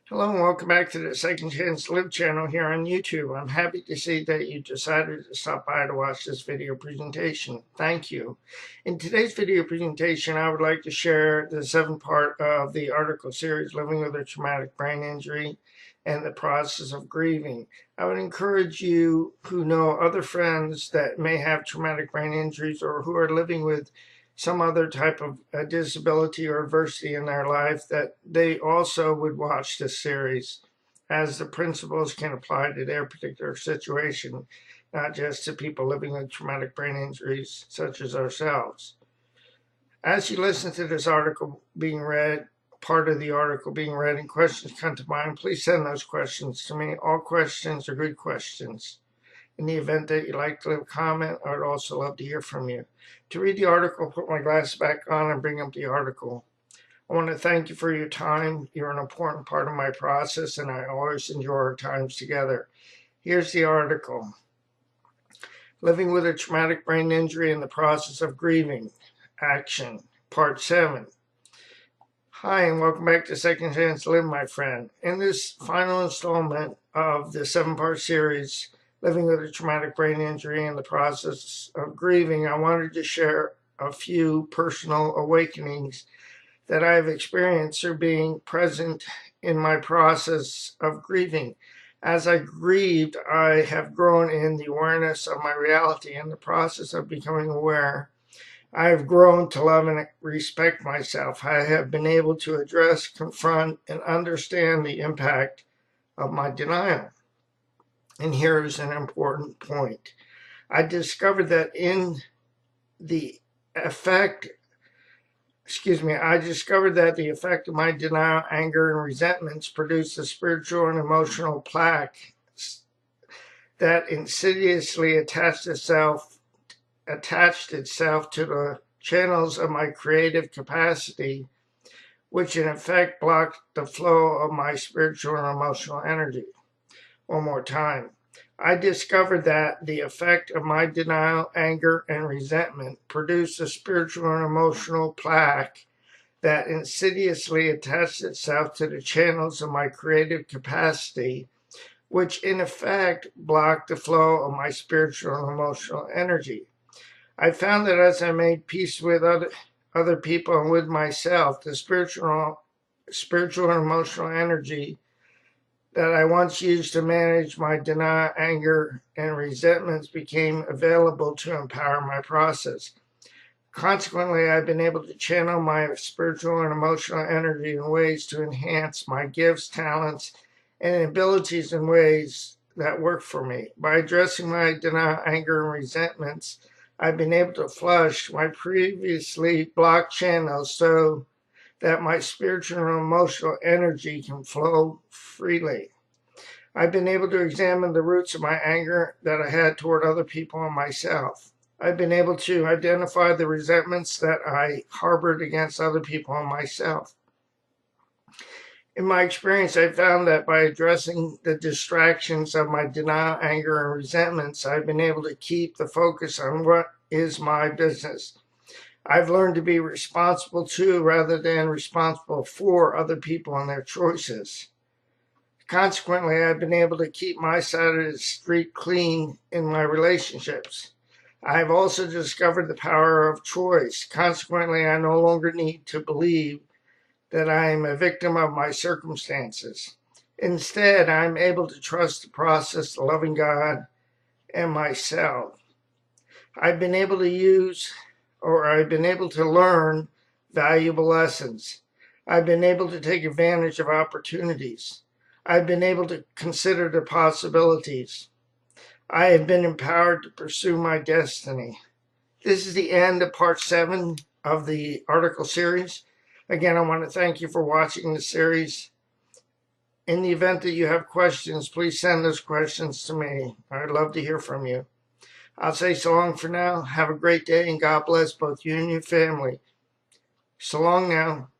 Hello and welcome back to the Second Chance Live channel here on YouTube. I'm happy to see that you decided to stop by to watch this video presentation. Thank you. In today's video presentation, I would like to share the 7th part of the article series, Living with a Traumatic Brain Injury and the Process of Grieving. I would encourage you who know other friends that may have traumatic brain injuries or who are living with some other type of disability or adversity in their life, that they also would watch this series, as the principles can apply to their particular situation, not just to people living with traumatic brain injuries such as ourselves. As you listen to this article being read, part of the article being read, and questions come to mind, please send those questions to me. All questions are good questions. In the event that you'd like to leave a comment, I would also love to hear from you. To read the article, put my glasses back on and bring up the article. I want to thank you for your time. You're an important part of my process, and I always enjoy our times together. Here's the article. Living with a Traumatic Brain Injury and the Process of Grieving. Action. Part 7. Hi, and welcome back to Second Chance Live, my friend. In this final installment of the 7-part series, Living with a Traumatic Brain Injury and the Process of Grieving, I wanted to share a few personal awakenings that I have experienced through being present in my process of grieving. As I grieved, I have grown in the awareness of my reality. In the process of becoming aware, I have grown to love and respect myself. I have been able to address, confront, and understand the impact of my denial. And here's an important point. I discovered that the effect of my denial, anger, and resentments produced a spiritual and emotional plaque that insidiously attached itself to the channels of my creative capacity, which in effect blocked the flow of my spiritual and emotional energy. One more time. I discovered that the effect of my denial, anger, and resentment produced a spiritual and emotional plaque that insidiously attached itself to the channels of my creative capacity, which in effect blocked the flow of my spiritual and emotional energy. I found that as I made peace with other people and with myself, the spiritual and emotional energy that I once used to manage my denial, anger, and resentments became available to empower my process. Consequently, I've been able to channel my spiritual and emotional energy in ways to enhance my gifts, talents, and abilities in ways that work for me. By addressing my denial, anger, and resentments, I've been able to flush my previously blocked channels so that my spiritual and emotional energy can flow freely. I've been able to examine the roots of my anger that I had toward other people and myself. I've been able to identify the resentments that I harbored against other people and myself. In my experience, I found that by addressing the distractions of my denial, anger, and resentments, I've been able to keep the focus on what is my business. I've learned to be responsible to rather than responsible for other people and their choices. Consequently, I've been able to keep my side of the street clean in my relationships. I've also discovered the power of choice. Consequently, I no longer need to believe that I am a victim of my circumstances. Instead, I'm able to trust the process, the loving God, and myself. I've been able to learn valuable lessons. I've been able to take advantage of opportunities. I've been able to consider the possibilities. I have been empowered to pursue my destiny. This is the end of part 7 of the article series. Again, I want to thank you for watching the series. In the event that you have questions, please send those questions to me. I'd love to hear from you. I'll say so long for now. Have a great day, and God bless both you and your family. So long now.